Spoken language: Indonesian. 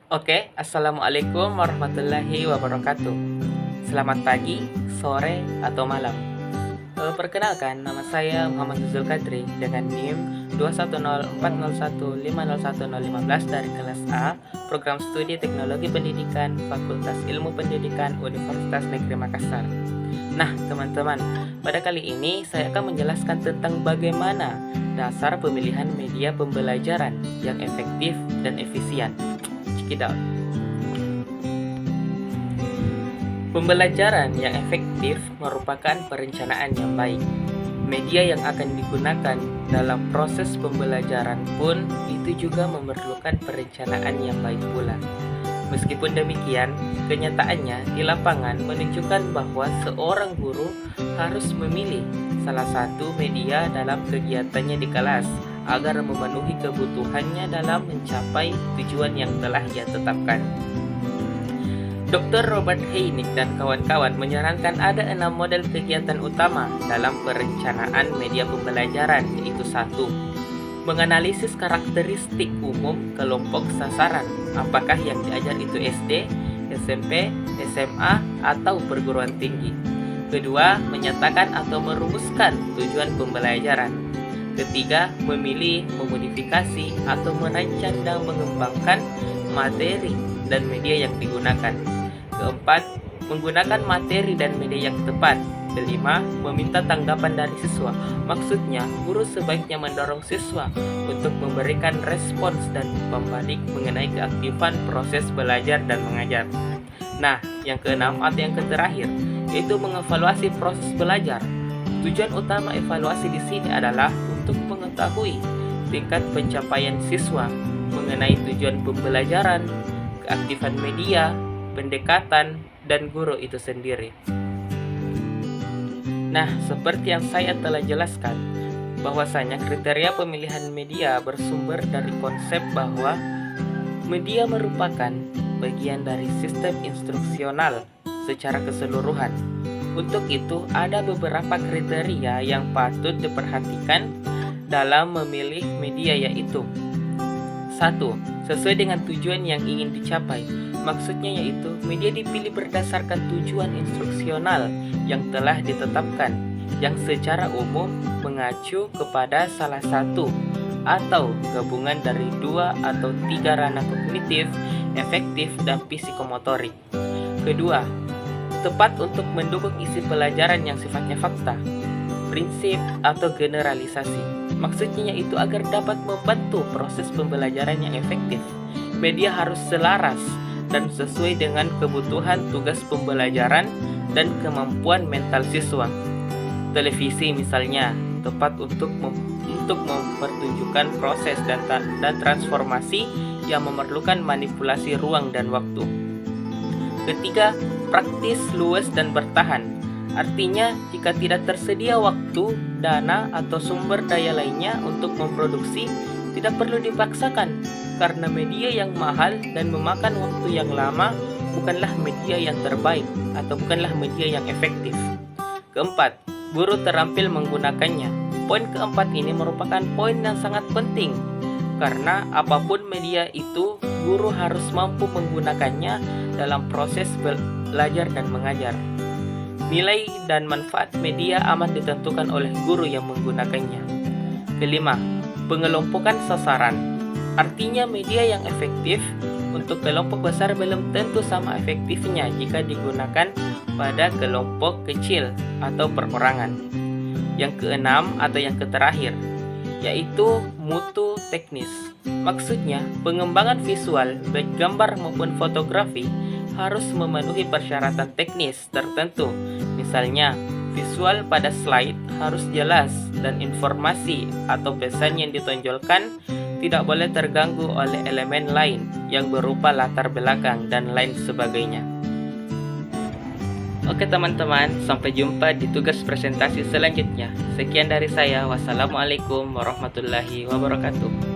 Oke, assalamualaikum warahmatullahi wabarakatuh. Selamat pagi, sore, atau malam. Perkenalkan, nama saya Muhammad Nuzul Kadri dengan NIM 21040150115 dari kelas A, Program Studi Teknologi Pendidikan, Fakultas Ilmu Pendidikan, Universitas Negeri Makassar. Nah, teman-teman, pada kali ini saya akan menjelaskan tentang bagaimana dasar pemilihan media pembelajaran yang efektif dan efisien. Check it out. Pembelajaran yang efektif merupakan perencanaan yang baik. Media yang akan digunakan dalam proses pembelajaran pun itu juga memerlukan perencanaan yang baik pula. Meskipun demikian, kenyataannya di lapangan menunjukkan bahwa seorang guru harus memilih salah satu media dalam kegiatannya di kelas agar memenuhi kebutuhannya dalam mencapai tujuan yang telah ia tetapkan. Dr. Robert Heineck dan kawan-kawan menyarankan ada 6 model kegiatan utama dalam perencanaan media pembelajaran, yaitu 1. Menganalisis karakteristik umum kelompok sasaran, apakah yang diajar itu SD, SMP, SMA, atau perguruan tinggi. Kedua, menyatakan atau merumuskan tujuan pembelajaran. Ketiga, memilih, memodifikasi, atau merancang dan mengembangkan materi dan media yang digunakan. Keempat, menggunakan materi dan media yang tepat. Kelima, meminta tanggapan dari siswa. Maksudnya, guru sebaiknya mendorong siswa untuk memberikan respons dan pembalik mengenai keaktifan proses belajar dan mengajar. Nah, yang keenam atau yang terakhir, yaitu mengevaluasi proses belajar. Tujuan utama evaluasi di sini adalah untuk mengetahui tingkat pencapaian siswa mengenai tujuan pembelajaran, keaktifan media, pendekatan, dan guru itu sendiri. Nah, seperti yang saya telah jelaskan, bahwasanya kriteria pemilihan media bersumber dari konsep bahwa media merupakan bagian dari sistem instruksional secara keseluruhan. Untuk itu, ada beberapa kriteria yang patut diperhatikan dalam memilih media, yaitu 1. Sesuai dengan tujuan yang ingin dicapai. Maksudnya yaitu media dipilih berdasarkan tujuan instruksional yang telah ditetapkan, yang secara umum mengacu kepada salah satu atau gabungan dari 2 atau 3 ranah kognitif, efektif, dan psikomotorik. Kedua, tepat untuk mendukung isi pelajaran yang sifatnya fakta, prinsip, atau generalisasi. Maksudnya yaitu agar dapat membantu proses pembelajaran yang efektif. Media harus selaras dan sesuai dengan kebutuhan tugas pembelajaran dan kemampuan mental siswa. Televisi misalnya, tepat untuk mempertunjukkan proses dan transformasi yang memerlukan manipulasi ruang dan waktu. Ketiga, praktis, luas, dan bertahan. Artinya, jika tidak tersedia waktu, dana, atau sumber daya lainnya untuk memproduksi, tidak perlu dipaksakan, karena media yang mahal dan memakan waktu yang lama bukanlah media yang terbaik atau bukanlah media yang efektif. Keempat, guru terampil menggunakannya. Poin keempat ini merupakan poin yang sangat penting, karena apapun media itu, guru harus mampu menggunakannya dalam proses belajar dan mengajar. Nilai dan manfaat media amat ditentukan oleh guru yang menggunakannya. Kelima, pengelompokan sasaran. Artinya media yang efektif untuk kelompok besar belum tentu sama efektifnya jika digunakan pada kelompok kecil atau perorangan. Yang keenam atau yang terakhir, yaitu mutu teknis. Maksudnya, pengembangan visual, baik gambar maupun fotografi, harus memenuhi persyaratan teknis tertentu. Misalnya, visual pada slide harus jelas dan informasi atau pesan yang ditonjolkan tidak boleh terganggu oleh elemen lain yang berupa latar belakang dan lain sebagainya. Oke teman-teman, sampai jumpa di tugas presentasi selanjutnya. Sekian dari saya. Wassalamualaikum warahmatullahi wabarakatuh.